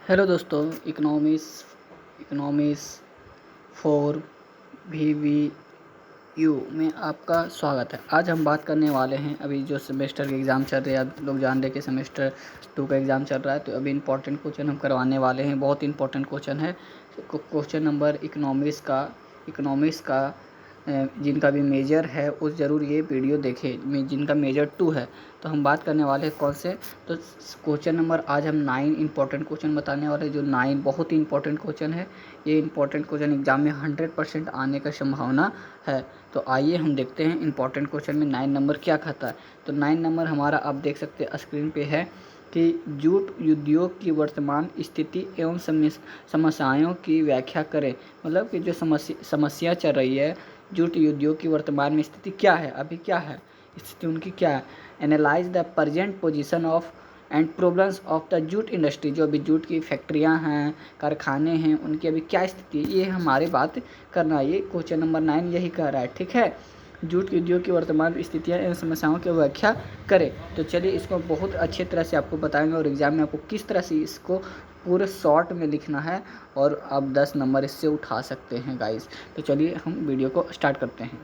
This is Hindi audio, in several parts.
हेलो दोस्तों, इकोनॉमिक्स 4 VVU में आपका स्वागत है। आज हम बात करने वाले हैं, अभी जो सेमेस्टर के एग्ज़ाम चल रहे हैं, आप लोग जान रहे कि सेमेस्टर 2 का एग्ज़ाम चल रहा है, तो अभी इम्पोर्टेंट क्वेश्चन हम करवाने वाले हैं। बहुत इंपॉर्टेंट क्वेश्चन है। क्वेश्चन नंबर इकोनॉमिक्स का जिनका भी मेजर है वो ज़रूर ये वीडियो देखें, जिनका मेजर 2 है। तो हम बात करने वाले हैं कौन से, तो क्वेश्चन नंबर आज हम 9 इंपॉर्टेंट क्वेश्चन बताने वाले हैं, जो 9 बहुत ही इंपॉर्टेंट क्वेश्चन है। ये इंपॉर्टेंट क्वेश्चन एग्जाम में 100% आने का संभावना है। तो आइए हम देखते हैं इंपॉर्टेंट क्वेश्चन में 9 नंबर क्या कहता है। तो 9 नंबर हमारा आप देख सकते हैं स्क्रीन पे है कि जूट उद्योग की वर्तमान स्थिति एवं समस्याओं की व्याख्या करें। मतलब कि जो समस्या चल रही है, जूट उद्योग की वर्तमान में स्थिति क्या है, अभी क्या है स्थिति उनकी क्या है। Analyse the present position of and problems of the jute industry. जो अभी जूट की फैक्ट्रियां हैं, कारखाने हैं, उनकी अभी क्या स्थिति है, ये हमारी बात करना है। ये क्वेश्चन नंबर 9 यही कह रहा है, ठीक है। जूट उद्योग की वर्तमान स्थितियाँ एवं समस्याओं की व्याख्या करें। तो चलिए इसको बहुत अच्छे तरह से आपको बताएंगे और एग्जाम में आपको किस तरह से इसको पूरे शॉर्ट में लिखना है और आप 10 नंबर इससे उठा सकते हैं गाइस। तो चलिए हम वीडियो को स्टार्ट करते हैं।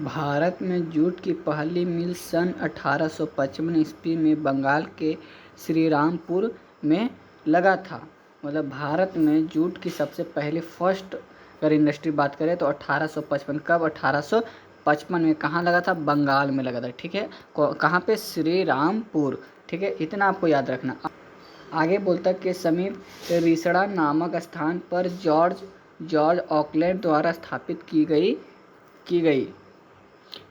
भारत में जूट की पहली मिल सन 1855 ईस्वी में बंगाल के श्रीरामपुर में लगा था। मतलब भारत में जूट की सबसे पहली फर्स्ट अगर इंडस्ट्री बात करें तो 1855, कब 1855 में कहाँ लगा था, बंगाल में लगा था, ठीक है। कहाँ पे, श्रीरामपुर, ठीक है, इतना आपको याद रखना। आगे बोलता के समीप रिसड़ा नामक स्थान पर जॉर्ज ऑकलैंड द्वारा स्थापित की गई।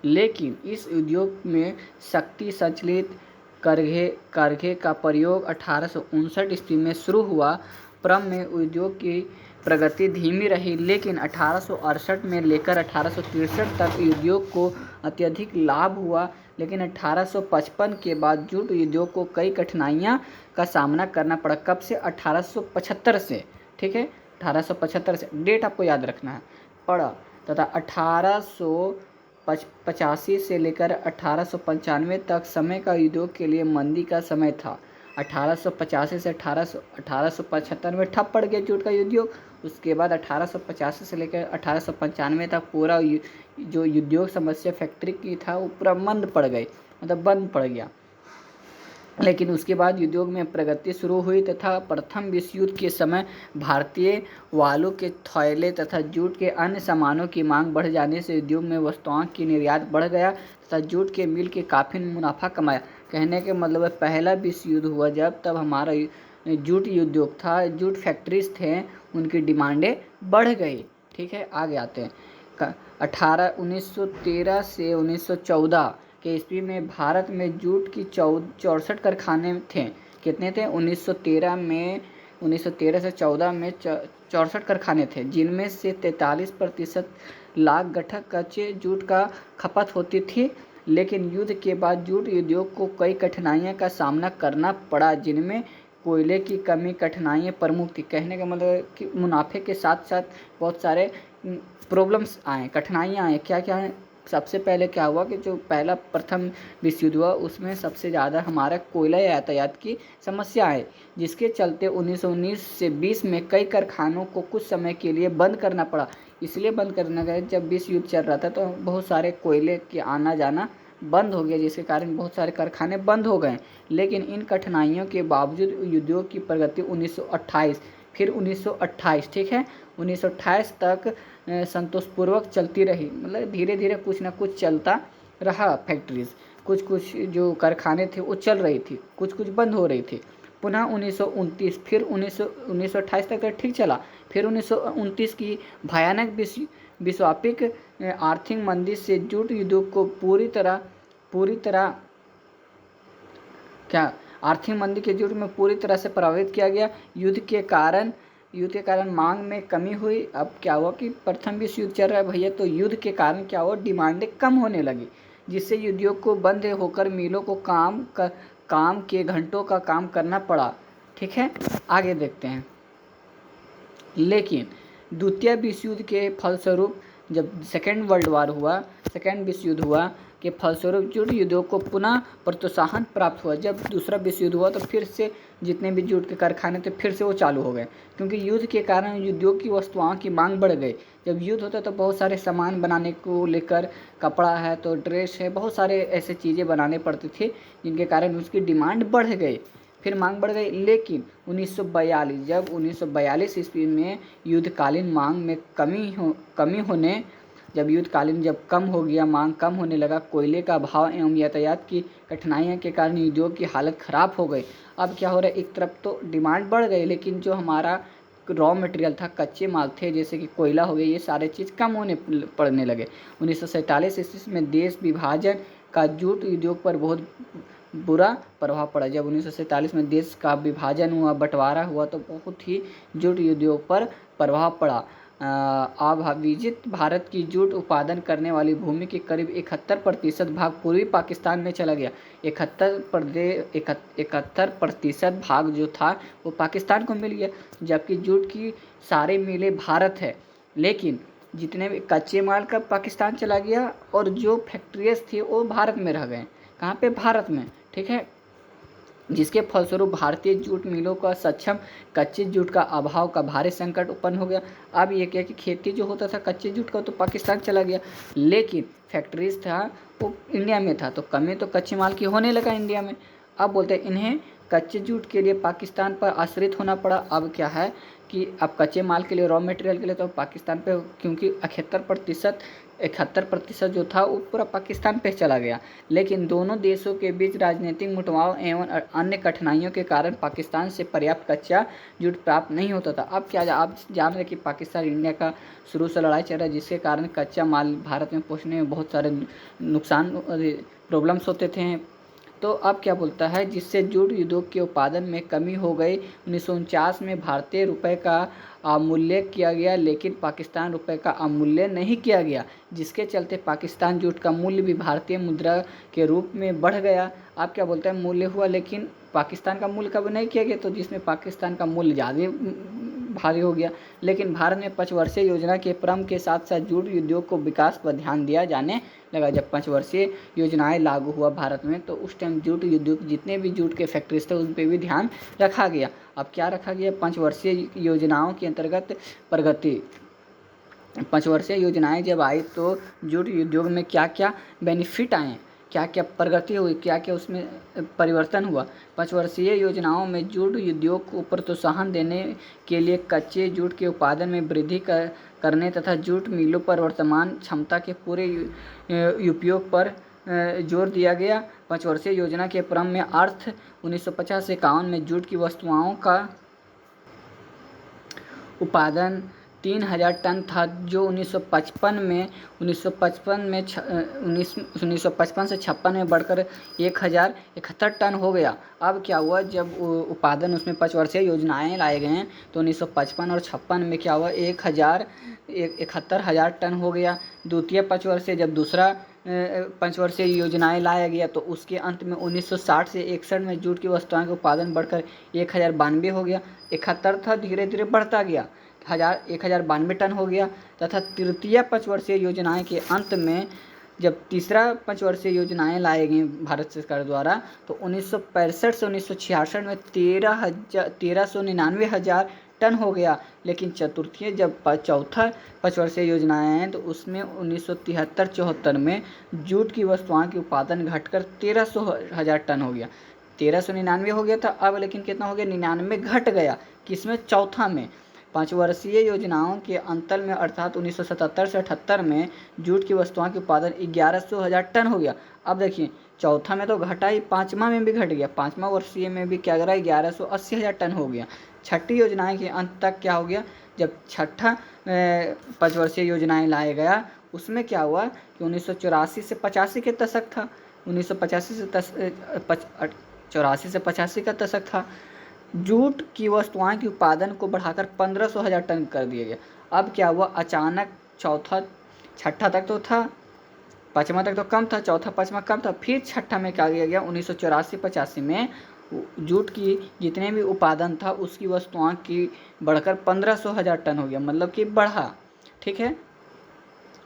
लेकिन इस उद्योग में शक्ति संचालित करघे का प्रयोग 1859 ईस्वी में शुरू हुआ। प्रारंभ में उद्योग की प्रगति धीमी रही, लेकिन 1868 में लेकर 1863 तक उद्योग को अत्यधिक लाभ हुआ। लेकिन 1855 के बाद जूट उद्योग को कई कठिनाइयां का सामना करना पड़ा। कब से, 1875 से, ठीक है, 1875 से डेट आपको याद रखना है, पड़ा, तथा 1885 से लेकर 1895 तक समय का उद्योग के लिए मंदी का समय था। 1885 से 1875 में ठप पड़ गया जूट का उद्योग। उसके बाद 1885 से लेकर 1895 तक पूरा जो उद्योग समस्या फैक्ट्री की था वो पूरा मंद पड़ गई, मतलब बंद पड़ गया। लेकिन उसके बाद उद्योग में प्रगति शुरू हुई तथा प्रथम विश्व युद्ध के समय भारतीय वालों के थैले तथा जूट के अन्य सामानों की मांग बढ़ जाने से उद्योग में वस्तुओं की निर्यात बढ़ गया तथा जूट के मिल के काफ़ी मुनाफा कमाया। कहने के मतलब है पहला विश्व युद्ध हुआ जब, तब हमारा जूट उद्योग था, जूट फैक्ट्रीज थे, उनकी डिमांडें बढ़ गई, ठीक है। आगे आते हैं। 1913 से 1914 के ईस्वी में भारत में जूट की 64 कारखाने थे। कितने थे, 1913 से 14 में 64 कारखाने थे, जिनमें से 43% लाख गठक कच्चे जूट का खपत होती थी। लेकिन युद्ध के बाद जूट उद्योग को कई कठिनाइयों का सामना करना पड़ा, जिनमें कोयले की कमी कठिनाइयाँ प्रमुख थी। कहने का मतलब कि मुनाफे के साथ साथ बहुत सारे प्रॉब्लम्स आए, कठिनाइयाँ आए। क्या क्या है, सबसे पहले क्या हुआ कि जो पहला प्रथम विश्व युद्ध हुआ उसमें सबसे ज़्यादा हमारा कोयला यातायात की समस्या है, जिसके चलते 1919 से 20 में कई कारखानों को कुछ समय के लिए बंद करना पड़ा। इसलिए बंद करना गया, जब विश्व युद्ध चल रहा था तो बहुत सारे कोयले के आना जाना बंद हो गया, जिसके कारण बहुत सारे कारखाने बंद हो गए। लेकिन इन कठिनाइयों के बावजूद उद्योग की प्रगति 1928, फिर 1928, ठीक है, 1928 तक संतोषपूर्वक चलती रही। मतलब धीरे धीरे कुछ ना कुछ चलता रहा। फैक्ट्रीज कुछ जो कारखाने थे वो चल रही थी, कुछ बंद हो रही थी। पुनः 1929, फिर 1928 तक ठीक चला। फिर 1929 की भयानक विश्वव्यापी आर्थिक मंदी से जूट उद्योग को पूरी तरह क्या आर्थिक मंदी के युग में पूरी तरह से प्रभावित किया गया। युद्ध के कारण मांग में कमी हुई। अब क्या हुआ कि प्रथम विश्व युद्ध चल रहा है भैया, तो युद्ध के कारण क्या हुआ, डिमांडें कम होने लगी, जिससे उद्योग को बंद होकर मिलों को काम के घंटों का काम करना पड़ा, ठीक है। आगे देखते हैं। लेकिन द्वितीय विश्व युद्ध के फलस्वरूप जब सेकेंड विश्व युद्ध हुआ के फलस्वरूप जूट उद्योग को पुनः प्रोत्साहन प्राप्त हुआ। जब दूसरा विश्व युद्ध हुआ तो फिर से जितने भी जूट के कारखाने थे फिर से वो चालू हो गए, क्योंकि युद्ध के कारण उद्योग की वस्तुओं की मांग बढ़ गई। जब युद्ध होता तो बहुत सारे सामान बनाने को लेकर, कपड़ा है तो ड्रेस है, बहुत सारे ऐसे चीज़ें बनाने पड़ती थी जिनके कारण उसकी डिमांड बढ़ गई, फिर मांग बढ़ गई। लेकिन 1942 ईस्वी में युद्धकालीन मांग में कमी होने जब युद्धकालीन जब कम हो गया, मांग कम होने लगा, कोयले का अभाव एवं यातायात की कठिनाइयों के कारण उद्योग की हालत ख़राब हो गई। अब क्या हो रहा है, एक तरफ तो डिमांड बढ़ गई लेकिन जो हमारा रॉ मटेरियल था, कच्चे माल थे जैसे कि कोयला हो गया, ये सारे चीज़ कम होने पड़ने लगे। 1947 ईस्वी में देश विभाजन का जूट उद्योग पर बहुत बुरा प्रभाव पड़ा। जब 1947 में देश का विभाजन हुआ, बंटवारा हुआ तो बहुत ही जूट उद्योग पर प्रभाव पड़ा। अविभाजित भारत की जूट उत्पादन करने वाली भूमि के करीब 71% भाग पूर्वी पाकिस्तान में चला गया। 71% भाग जो था वो पाकिस्तान को मिल गया, जबकि जूट की सारी मिलें भारत है, लेकिन जितने भी कच्चे माल का पाकिस्तान चला गया और जो फैक्ट्रीज थी वो भारत में रह गए। कहाँ पे? भारत में। ठीक है, जिसके फलस्वरूप भारतीय जूट मिलों का सक्षम कच्चे जूट का अभाव का भारी संकट उत्पन्न हो गया। अब ये क्या कि खेती जो होता था कच्चे जूट का तो पाकिस्तान चला गया, लेकिन फैक्ट्रीज था वो इंडिया में था, तो कमी तो कच्चे माल की होने लगा इंडिया में। अब बोलते हैं इन्हें कच्चे जूट के लिए पाकिस्तान पर आश्रित होना पड़ा। अब क्या है कि अब कच्चे माल के लिए, रॉ मटेरियल के लिए तो पाकिस्तान पे, क्योंकि 71% जो था वो पूरा पाकिस्तान पे चला गया। लेकिन दोनों देशों के बीच राजनीतिक मुठभेड़ एवं अन्य कठिनाइयों के कारण पाकिस्तान से पर्याप्त कच्चा जूट प्राप्त नहीं होता था। अब क्या आप जान रहे कि पाकिस्तान इंडिया का शुरू से लड़ाई चल रहा है, जिसके कारण कच्चा माल भारत में पहुँचने में बहुत सारे नुकसान, प्रॉब्लम्स होते थे। तो अब क्या बोलता है, जिससे जूट उद्योग के उत्पादन में कमी हो गई। 1949 में भारतीय रुपए का अवमूल्य किया गया, लेकिन पाकिस्तान रुपए का अवमूल्य नहीं किया गया, जिसके चलते पाकिस्तान जूट का मूल्य भी भारतीय मुद्रा के रूप में बढ़ गया। अब क्या बोलता है, मूल्य हुआ लेकिन पाकिस्तान का मूल्य कभी नहीं किया गया, तो जिसमें पाकिस्तान का मूल्य ज़्यादा भारी हो गया। लेकिन भारत में 5 वर्षीय योजना के प्रारंभ के साथ साथ जूट उद्योग को विकास पर ध्यान दिया जाने लगा। जब 5 वर्षीय योजनाएं लागू हुआ भारत में तो उस टाइम जूट उद्योग, जितने भी जूट के फैक्ट्रीज थे उन पर भी ध्यान रखा गया। अब क्या रखा गया, 5 वर्षीय योजनाओं के अंतर्गत प्रगति। 5 वर्षीय योजनाएं जब आई तो जूट उद्योग में क्या क्या बेनिफिट आए, क्या क्या प्रगति हुई, क्या क्या उसमें परिवर्तन हुआ। 5 वर्षीय योजनाओं में जूट उद्योग को प्रोत्साहन देने के लिए कच्चे जूट के उत्पादन में वृद्धि करने तथा जूट मिलों पर वर्तमान क्षमता के पूरे उपयोग पर जोर दिया गया। 5 वर्षीय योजना के प्रारंभ में अर्थ 1950 से 51 में जूट की वस्तुओं का उत्पादन 3000 टन था, जो 1955 से 56 में बढ़कर 1071 टन हो गया। अब क्या हुआ, जब उत्पादन उसमें 5 वर्षीय योजनाएं लाए गए हैं तो 1955 और 56 में क्या हुआ, 71,000 टन हो गया। द्वितीय 5 वर्षीय, जब दूसरा 5 वर्षीय योजनाएं लाया गया तो उसके अंत में 1960 से 61 में जूट की वस्तुओं का उत्पादन बढ़कर 1092 हो गया। 71 था, धीरे धीरे बढ़ता गया, 1092 टन हो गया। तथा तृतीय 5 वर्षीय योजनाएं के अंत में जब तीसरा 5 वर्षीय योजनाएं लाई गई भारत सरकार द्वारा तो 1965 से 1966 में 1399,000 टन हो गया। लेकिन चतुर्थी जब चौथा 5 वर्षीय योजनाएं हैं तो उसमें 1973-74 में जूट की वस्तुओं की उत्पादन घटकर 1300,000 टन हो गया। 1399 हो गया था, अब लेकिन कितना हो गया, 99 घट गया। किसमें? चौथा में। 5 वर्षीय योजनाओं के अंतर में अर्थात 1977 से 78 में जूट की वस्तुओं के उत्पादन 1100,000 टन हो गया। अब देखिए, चौथा में तो घटा ही, पाँचवा में भी घट गया, 5वां वर्षीय में भी क्या करा, 1180,000 टन हो गया। छठी योजनाएं के अंत तक क्या हो गया, जब छठा 5 वर्षीय योजनाएं लाया गया उसमें क्या हुआ कि 1984 से 85 के दशक था, 1985 से 84 से 85 का दशक था। जूट की वस्तुओं के उत्पादन को बढ़ाकर 1500,000 टन कर दिया गया। अब क्या हुआ, अचानक छठा तक तो था, 5वां तक तो कम था, चौथा 5वां कम था, फिर छठा में क्या किया गया, 1984-85 में जूट की जितने भी उत्पादन था उसकी वस्तुओं की बढ़कर 1500,000 टन हो गया, मतलब कि बढ़ा। ठीक है,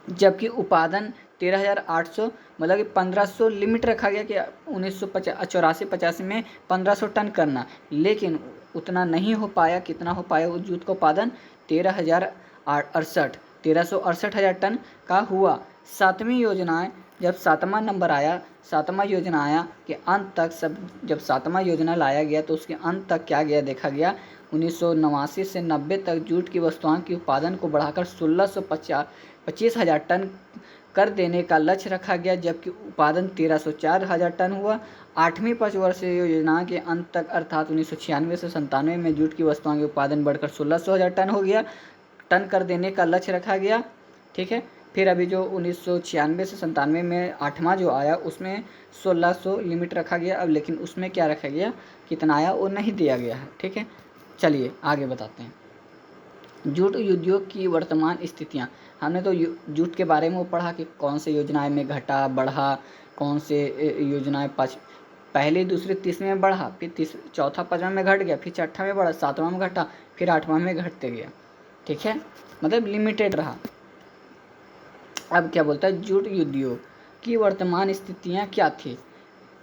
जबकि उत्पादन 13,800 मतलब कि 1500 लिमिट रखा गया कि 1984-85 में 1500 टन करना, लेकिन उतना नहीं हो पाया। कितना हो पाया उस जूट का उत्पादन? 13,068 टन का हुआ। सातवीं योजनाएं, जब सातवां नंबर आया, सातवां योजना आया कि अंत तक जब सातवां योजना लाया गया तो उसके अंत तक क्या गया देखा गया। 1989 से 90 तक जूट की वस्तुओं के उत्पादन को बढ़ाकर 1625,000 टन कर देने का लक्ष्य रखा गया, जबकि उत्पादन 1304,000 टन हुआ। आठवीं पंचवर्षीय योजना के अंत तक अर्थात 1996 से 97 में जूट की वस्तुओं के उत्पादन बढ़कर 1600,000 टन हो गया, टन कर देने का लक्ष्य रखा गया। ठीक है, फिर अभी जो 1996 से 97 में आठवां जो आया उसमें 1600 लिमिट रखा गया। अब लेकिन उसमें क्या रखा गया, कितना आया वो नहीं दिया गया है। ठीक है, चलिए आगे बताते हैं। जूट उद्योग की वर्तमान स्थितियाँ। हमने तो जूट के बारे में पढ़ा कि कौन से योजनाएं में घटा बढ़ा, कौन से योजनाएं पहले दूसरे तीसरे में बढ़ा, फिर चौथा पाँचवा में घट गया, फिर छठा में बढ़ा, सातवां में घटा, फिर आठवां में घटते गया। ठीक है, मतलब लिमिटेड रहा। अब क्या बोलता है, जूट उद्योग की वर्तमान स्थितियाँ क्या थी,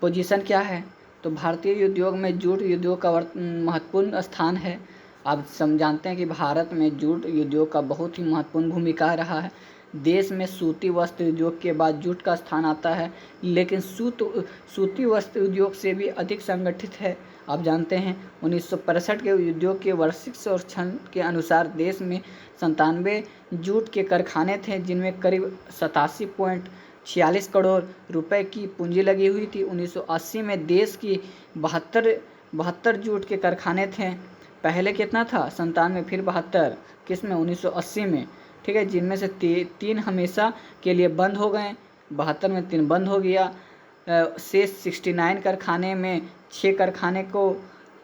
पोजीशन क्या है। तो भारतीय उद्योग में जूट उद्योग का महत्वपूर्ण स्थान है। आप जानते हैं कि भारत में जूट उद्योग का बहुत ही महत्वपूर्ण भूमिका रहा है। देश में सूती वस्त्र उद्योग के बाद जूट का स्थान आता है, लेकिन सूती वस्त्र उद्योग से भी अधिक संगठित है। आप जानते हैं 1965 के उद्योग के वार्षिक सर्वेक्षण के अनुसार देश में 97 जूट के कारखाने थे, जिनमें करीब 87.46 करोड़ रुपए की पूंजी लगी हुई थी। 1980 में देश की 72 जूट के कारखाने थे। पहले कितना था, 97, फिर 72, किसमें, 1980 में। ठीक है, जिनमें से 3 हमेशा के लिए बंद हो गए। 72 में 3 बंद हो गया। शेष 69 कारखाने में 6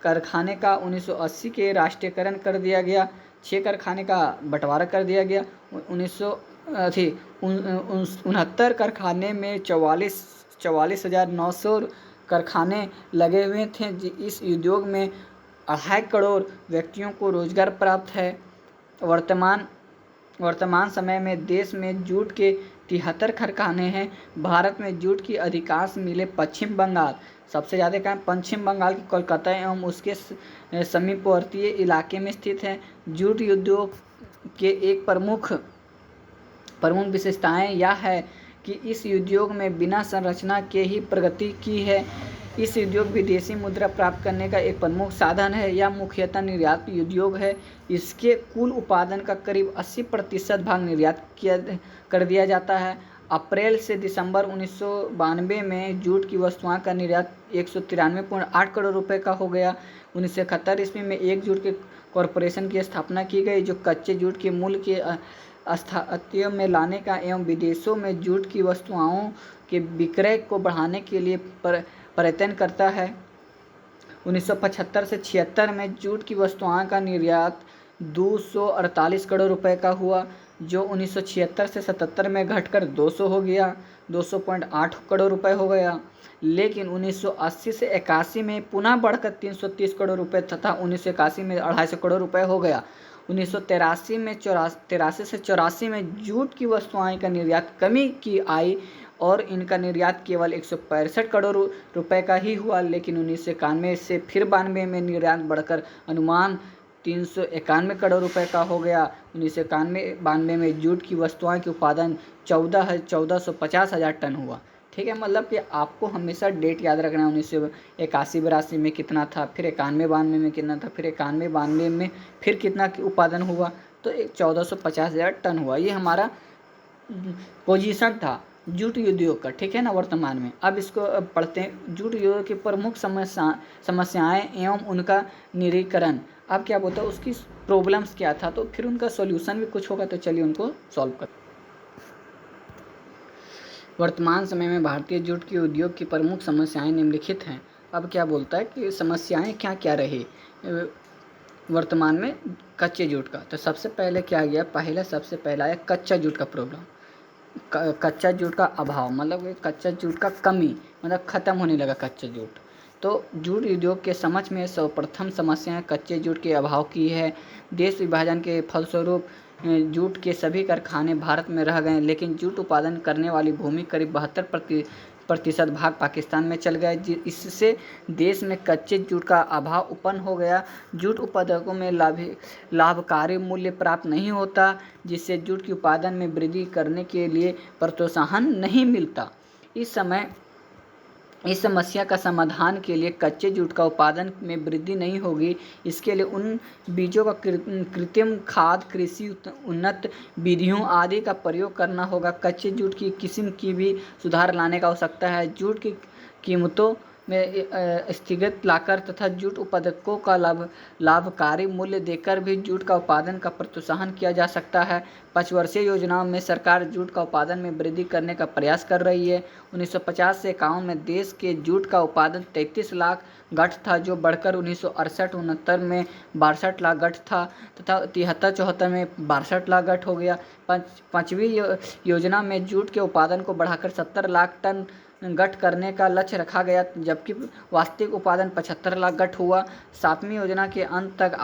कारखाने का 1980 के राष्ट्रीयकरण कर दिया गया। 6 कारखाने का बंटवारा कर दिया गया। 69 कारखाने में 44,900 कारखाने लगे हुए थे। इस उद्योग में 2.5 करोड़ व्यक्तियों को रोजगार प्राप्त है। वर्तमान समय में देश में जूट के 73 कारखाने हैं। भारत में जूट की अधिकांश मिलें पश्चिम बंगाल, सबसे ज़्यादा कहाँ, पश्चिम बंगाल की कोलकाता एवं उसके समीपवर्तीय इलाके में स्थित है। जूट उद्योग के एक प्रमुख विशेषताएं यह है कि इस उद्योग में बिना संरचना के ही प्रगति की है। इस उद्योग विदेशी मुद्रा प्राप्त करने का एक प्रमुख साधन है। यह मुख्यतः निर्यात उद्योग है। इसके कुल उत्पादन का करीब 80% भाग निर्यात कर दिया जाता है। अप्रैल से दिसंबर 1992 में जूट की वस्तुओं का निर्यात 193.8 करोड़ रुपए का हो गया। 1971 ईस्वी में एक जूट के कॉरपोरेशन की स्थापना की गई, जो कच्चे जूट के मूल्य के स्थायित्व में लाने का एवं विदेशों में जूट की वस्तुओं के विक्रय को बढ़ाने के लिए प्रयत्न करता है। 1975 से 76 में जूट की वस्तुओं का निर्यात 248 करोड़ रुपए का हुआ, जो 1976 से 77 में घटकर 200 हो गया, 200.8 करोड़ रुपए हो गया। लेकिन 1980 से 81 में पुनः बढ़कर 330 करोड़ रुपए तथा 1981 में 250 करोड़ रुपए हो गया। 1983 में 83 से 84 में जूट की वस्तुओं का निर्यात कमी की आई और इनका निर्यात केवल 165 करोड़ रुपए का ही हुआ। लेकिन 1991 से फिर 92 में निर्यात बढ़कर अनुमान 391 करोड़ रुपए का हो गया। 1991-92 में जूट की वस्तुओं के उत्पादन 1450,000 टन हुआ। ठीक है, मतलब कि आपको हमेशा डेट याद रखना है। 1981-82 में कितना था, फिर 91-92 में कितना था, फिर 91-92 में फिर कितना उत्पादन हुआ, तो 1450,000 टन हुआ। ये हमारा पोजीशन था जूट उद्योग का। ठीक है ना, वर्तमान में। अब इसको पढ़ते हैं, जूट उद्योग की प्रमुख समस्याएं एवं उनका निरीकरण। अब क्या बोलता है, उसकी प्रॉब्लम्स क्या था, तो फिर उनका सॉल्यूशन भी कुछ होगा, तो चलिए उनको सॉल्व कर। वर्तमान समय में भारतीय जूट के उद्योग की प्रमुख समस्याएं निम्नलिखित हैं। अब क्या बोलता है कि समस्याएं क्या क्या रही वर्तमान में कच्चे जूट का। तो सबसे पहले क्या गया, सबसे पहला है कच्चा जूट का प्रॉब्लम। कच्चा जूट का अभाव, मतलब कच्चा जूट का कमी, मतलब ख़त्म होने लगा कच्चा जूट। तो जूट उद्योग के समक्ष में सर्वप्रथम समस्या कच्चे जूट के अभाव की है। देश विभाजन के फलस्वरूप जूट के सभी कारखाने भारत में रह गए, लेकिन जूट उत्पादन करने वाली भूमि करीब 72% भाग पाकिस्तान में चल गया। इससे देश में कच्चे जूट का अभाव उत्पन्न हो गया। जूट उत्पादकों में लाभकारी मूल्य प्राप्त नहीं होता, जिससे जूट के उत्पादन में वृद्धि करने के लिए प्रोत्साहन नहीं मिलता। इस समस्या का समाधान के लिए कच्चे जूट का उत्पादन में वृद्धि नहीं होगी। इसके लिए उन बीजों का कृत्रिम खाद, कृषि उन्नत विधियों आदि का प्रयोग करना होगा। कच्चे जूट की किस्म की भी सुधार लाने का आवश्यकता है। जूट की कीमतों में स्थिरता लाकर तथा जूट उत्पादकों का लाभकारी मूल्य देकर भी जूट का उत्पादन का प्रोत्साहन किया जा सकता है। 5 वर्षीय योजनाओं में सरकार जूट का उत्पादन में वृद्धि करने का प्रयास कर रही है। 1950 से 51 में देश के जूट का उत्पादन 33 लाख गठ था, जो बढ़कर 1968-69 में 62 लाख गठ था तथा 73-74 में 62 लाख गठ हो गया। 5वीं योजना में जूट के उत्पादन को बढ़ाकर 70 लाख टन गठ करने का लक्ष्य रखा गया, जबकि वास्तविक उत्पादन 75 लाख गठ हुआ। 7वीं योजना के अंत तक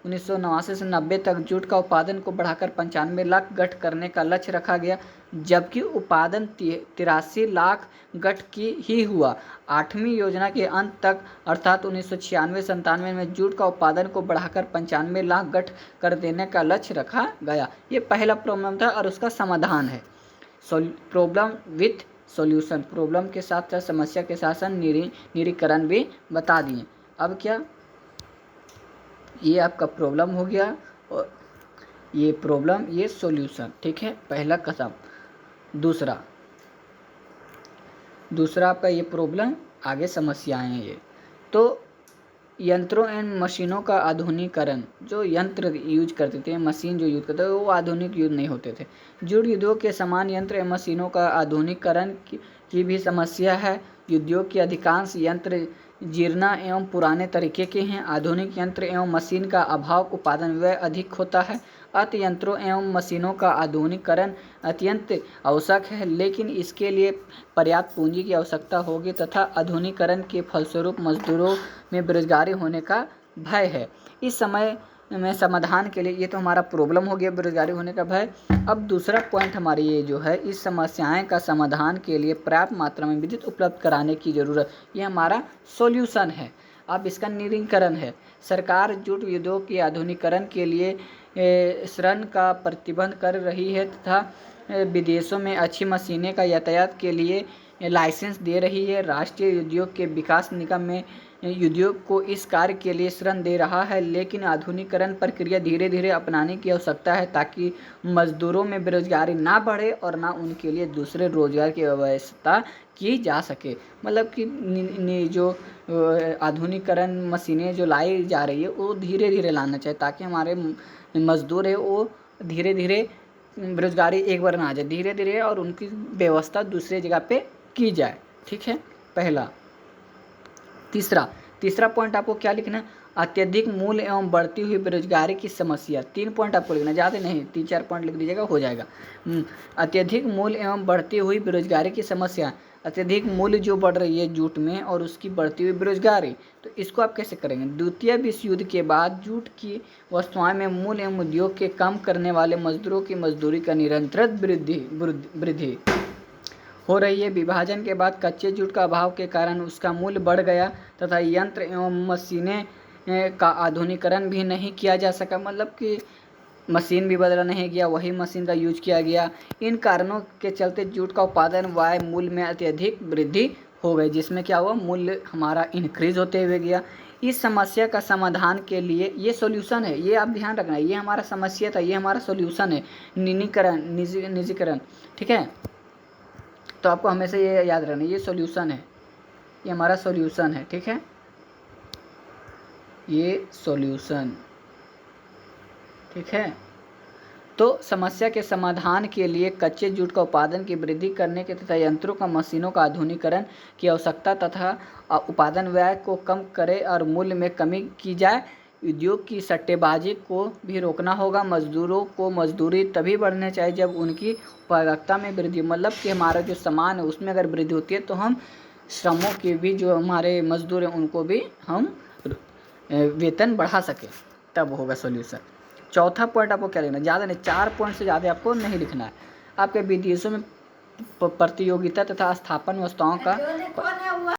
1989 से 90 तक जूट का उत्पादन को बढ़ाकर 95 लाख गठ करने का लक्ष्य रखा गया, जबकि उत्पादन 83 लाख गठ की ही हुआ। 8वीं योजना के अंत तक अर्थात 1996-97 में जूट का उत्पादन को बढ़ाकर 95 लाख गठ कर देने का लक्ष्य रखा गया। ये पहला प्रॉब्लम था और उसका समाधान है। प्रॉब्लम विथ सॉल्यूशन, प्रॉब्लम के साथ साथ समस्या के साथ साथ निरीकरण भी बता दिए। अब क्या, ये आपका प्रॉब्लम हो गया और ये प्रॉब्लम, ये सॉल्यूशन, ठीक है, पहला कदम। दूसरा आपका ये प्रॉब्लम, आगे समस्याएं हैं ये। तो यंत्रों एंड मशीनों का आधुनिकीकरण, जो यंत्र यूज करते थे, मशीन जो यूज करते थे, वो आधुनिक यूज नहीं होते थे। जूट उद्योग के समान यंत्र एवं मशीनों का आधुनिकीकरण की भी समस्या है। उद्योग के अधिकांश यंत्र जीर्ण एवं पुराने तरीके के हैं। आधुनिक यंत्र एवं मशीन का अभाव उत्पादन व्यय अधिक होता है। अतः यंत्रों एवं मशीनों का आधुनिकीकरण अत्यंत आवश्यक है, लेकिन इसके लिए पर्याप्त पूंजी की आवश्यकता होगी तथा आधुनिकीकरण के फलस्वरूप मजदूरों में बेरोजगारी होने का भय है। इस समय में समाधान के लिए, ये तो हमारा प्रॉब्लम हो गया, बेरोजगारी होने का भय। अब दूसरा पॉइंट हमारी ये जो है, इस समस्याएं का समाधान के लिए पर्याप्त मात्रा में विद्युत उपलब्ध कराने की जरूरत, ये हमारा सॉल्यूशन है। अब इसका निरीकरण है। सरकार जूट उद्योग के आधुनिकीकरण के लिए ऋण का प्रतिबंध कर रही है तथा विदेशों में अच्छी मशीनें का यातायात के लिए लाइसेंस दे रही है। राष्ट्रीय उद्योग के विकास निगम में उद्योग को इस कार्य के लिए ऋण दे रहा है, लेकिन आधुनिकीकरण प्रक्रिया धीरे धीरे अपनाने की आवश्यकता है ताकि मजदूरों में बेरोजगारी ना बढ़े और ना उनके लिए दूसरे रोजगार की व्यवस्था की जा सके। मतलब कि जो आधुनिकीकरण मशीनें जो लाई जा रही है वो धीरे धीरे लाना चाहिए ताकि हमारे मजदूर है वो धीरे धीरे बेरोजगारी एक बार ना आ जाए, धीरे धीरे, और उनकी व्यवस्था दूसरे जगह पे की जाए, ठीक है, पहला। तीसरा पॉइंट आपको क्या लिखना है, अत्यधिक मूल्य एवं बढ़ती हुई बेरोजगारी की समस्या। 3 पॉइंट आपको लिखना, ज़्यादा नहीं, 3-4 पॉइंट लिख दीजिएगा, हो जाएगा। अत्यधिक मूल्य एवं बढ़ती हुई बेरोजगारी की समस्या। अत्यधिक मूल्य जो बढ़ रही है जूट में और उसकी बढ़ती हुई बेरोजगारी, तो इसको आप कैसे करेंगे। द्वितीय विश्व युद्ध के बाद जूट की वस्तुओं में मूल्य एवं उद्योग के काम करने वाले मजदूरों की मजदूरी का निरंतर वृद्धि हो रही है। विभाजन के बाद कच्चे जूट का अभाव के कारण उसका मूल्य बढ़ गया तथा यंत्र एवं मशीनें का आधुनिकीकरण भी नहीं किया जा सका। मतलब कि मशीन भी बदला नहीं गया, वही मशीन का यूज किया गया। इन कारणों के चलते जूट का उत्पादन वाय मूल्य में अत्यधिक वृद्धि हो गई, जिसमें क्या हुआ, मूल्य हमारा इंक्रीज होते हुए गया। इस समस्या का समाधान के लिए ये सॉल्यूशन है, ये आप ध्यान रखना, ये हमारा समस्या था, ये हमारा सॉल्यूशन है, निजीकरण, ठीक है। तो आपको हमेशा ये याद रखना, ये सॉल्यूशन है, ये हमारा सॉल्यूशन है, ठीक है, ये सॉल्यूशन, ठीक है। तो समस्या के समाधान के लिए कच्चे जूट का उत्पादन की वृद्धि करने के तथा यंत्रों का मशीनों का आधुनिकीकरण की आवश्यकता तथा उत्पादन व्यय को कम करे और मूल्य में कमी की जाए। उद्योग की सट्टेबाजी को भी रोकना होगा। मजदूरों को मजदूरी तभी बढ़नी चाहिए जब उनकी उत्पादकता में वृद्धि, मतलब कि हमारा जो सामान है उसमें अगर वृद्धि होती है तो हम श्रमों के भी, जो हमारे मजदूर हैं उनको भी हम वेतन बढ़ा सकें, तब होगा सॉल्यूशन। चौथा पॉइंट आपको क्या लिखना है, ज़्यादा नहीं, 4 पॉइंट से ज़्यादा आपको नहीं लिखना है। आपके विदेशों में प्रतियोगिता तथा स्थापन व्यवस्थाओं का